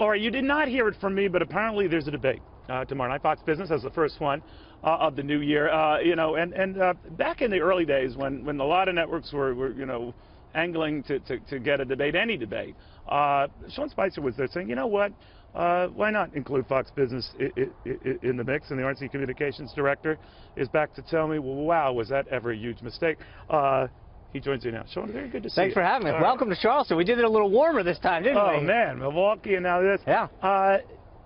All right, you did not hear it from me, but apparently there's a debate tomorrow night. Fox Business has the first one of the new year. You know, and back in the early days when a lot of networks were you know, angling to get a debate, any debate, Sean Spicer was there saying, you know what, why not include Fox Business in the mix? And the RNC communications director is back to tell me, well, wow, was that ever a huge mistake? He joins you now. Sean, very good to see you. Thanks for having me. Welcome to Charleston. We did it a little warmer this time, didn't we? Oh, man. Milwaukee and now this. Yeah.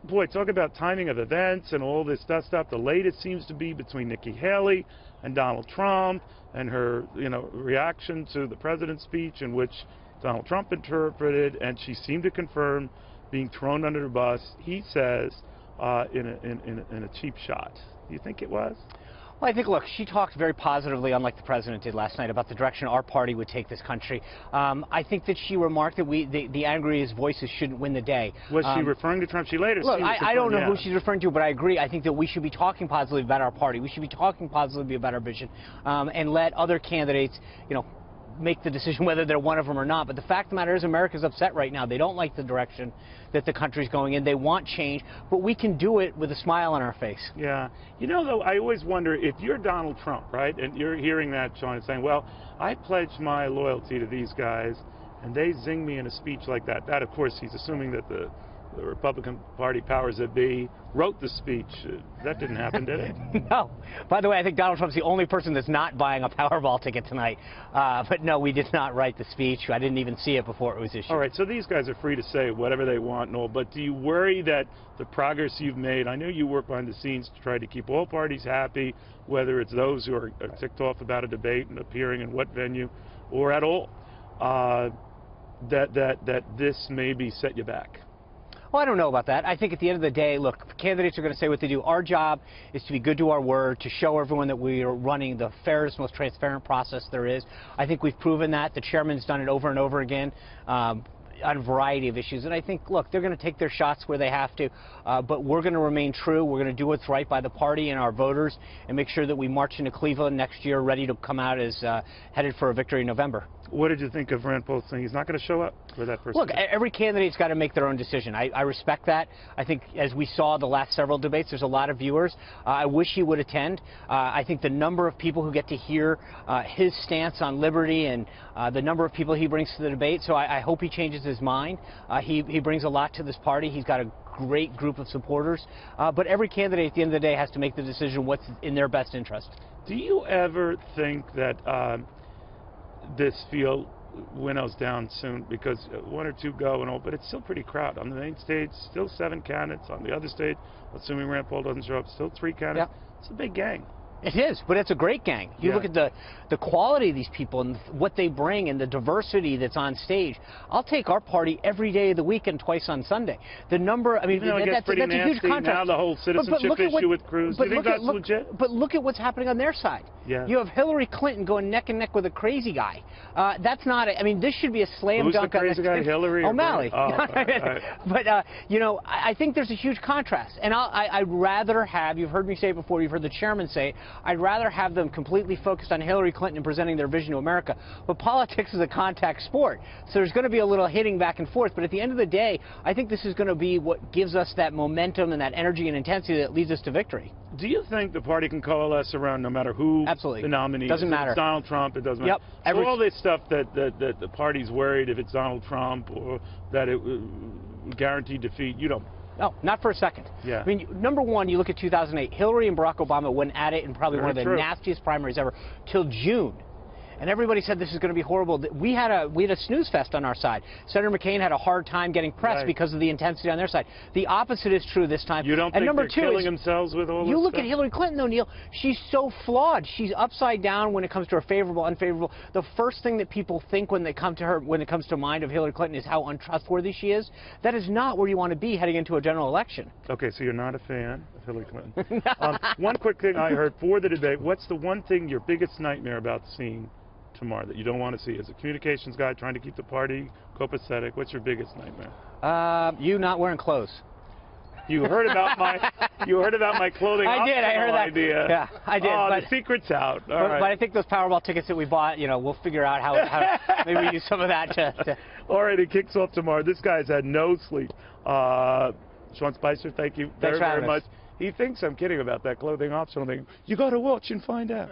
Boy, talk about timing of events and all this stuff. The latest seems to be between Nikki Haley and Donald Trump and her, you know, reaction to the president's speech in which Donald Trump interpreted, and she seemed to confirm being thrown under the bus, he says, in a cheap shot. Do you think it was? Well, I think, look, she talked very positively, unlike the president did last night, about the direction our party would take this country. I think that she remarked that the angriest voices shouldn't win the day. Was she referring to Trump? She later look, I don't know yeah. who she's referring to, but I agree. I think that we should be talking positively about our party. We should be talking positively about our vision, and let other candidates, you know, make the decision whether they're one of them or not. But the fact of the matter is America's upset right now. They don't like the direction that the country's going in. They want change, but we can do it with a smile on our face. Yeah. You know, though, I always wonder if you're Donald Trump, right, and you're hearing that, Sean, and saying, well, I pledge my loyalty to these guys, and they zing me in a speech like that. That, of course, he's assuming that the Republican Party powers that be wrote the speech. That didn't happen, did it? No. By the way, I think Donald Trump's the only person that's not buying a Powerball ticket tonight. But no, we did not write the speech. I didn't even see it before it was issued. All right, so these guys are free to say whatever they want and all, but do you worry that the progress you've made, I know you work behind the scenes to try to keep all parties happy, whether it's those who are ticked off about a debate and appearing in what venue or at all, that this maybe set you back? Well, I don't know about that. I think at the end of the day, look, candidates are going to say what they do. Our job is to be good to our word, to show everyone that we are running the fairest, most transparent process there is. I think we've proven that. The chairman's done it over and over again. On a variety of issues. And I think, look, they're going to take their shots where they have to, but we're going to remain true. We're going to do what's right by the party and our voters and make sure that we march into Cleveland next year ready to come out as headed for a victory in November. What did you think of Rand Paul saying he's not going to show up for that person? Look, every candidate's got to make their own decision. I respect that. I think as we saw the last several debates, there's a lot of viewers. I wish he would attend. I think the number of people who get to hear his stance on liberty and the number of people he brings to the debate, so I hope he changes his mind. He brings a lot to this party. He's got a great group of supporters. But every candidate at the end of the day has to make the decision what's in their best interest. Do you ever think that this field winnows down soon, because one or two go and all, but it's still pretty crowded. On the main stage, still 7 candidates. On the other stage, assuming Rand Paul doesn't show up, still 3 candidates. Yeah. It's a big gang. It is, but it's a great gang. You look at the quality of these people and what they bring and the diversity that's on stage. I'll take our party every day of the week and twice on Sunday. The number, I mean, that's a huge contrast. Now the whole citizenship issue with Cruz. Do you think that's legit? But look at what's happening on their side. Yeah. You have Hillary Clinton going neck and neck with a crazy guy. That's not, I mean, this should be a slam dunk. Who's the crazy guy, Hillary? O'Malley. Oh, right. But, you know, I think there's a huge contrast. And I'd rather have, you've heard me say it before, you've heard the chairman say it, I'd rather have them completely focused on Hillary Clinton and presenting their vision to America. But politics is a contact sport, so there's going to be a little hitting back and forth. But at the end of the day, I think this is going to be what gives us that momentum and that energy and intensity that leads us to victory. Do you think the party can coalesce around no matter who the nominee is? Doesn't matter. If it's Donald Trump, it doesn't matter. Yep. So all this stuff that the party's worried if it's Donald Trump or that it guaranteed defeat, you don't. No, not for a second. Yeah. I mean, number one, you look at 2008. Hillary and Barack Obama went at it in probably one of the nastiest primaries ever till June. And everybody said this is going to be horrible. We had a snooze fest on our side. Senator McCain had a hard time getting press because of the intensity on their side. The opposite is true this time. You don't think they're killing themselves with all this You look stuff? at Hillary Clinton, though, Neil. She's so flawed. She's upside down when it comes to her favorable, unfavorable. The first thing that people think when they come to her, when it comes to mind of Hillary Clinton, is how untrustworthy she is. That is not where you want to be heading into a general election. Okay, so you're not a fan of Hillary Clinton. One quick thing I heard for the debate. What's the one thing your biggest nightmare about seeing tomorrow that you don't want to see as a communications guy trying to keep the party copacetic? What's your biggest nightmare? You not wearing clothes. You heard about my clothing I did. I heard that. idea. Yeah, I did. Oh, but, the secret's out. All but, right. but I think those Powerball tickets that we bought, you know, we'll figure out how maybe we use some of that to. All right, it kicks off tomorrow. This guy's had no sleep. Sean Spicer, thank you Thanks for having very much. us. He thinks I'm kidding about that clothing optional thing. You got to watch and find out.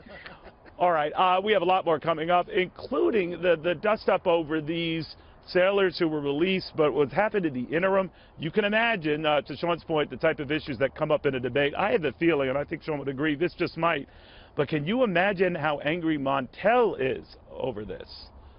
All right, we have a lot more coming up, including the dust up over these sailors who were released, but what happened in the interim. You can imagine, to Sean's point, the type of issues that come up in a debate. I have the feeling, and I think Sean would agree, this just might, but can you imagine how angry Montel is over this?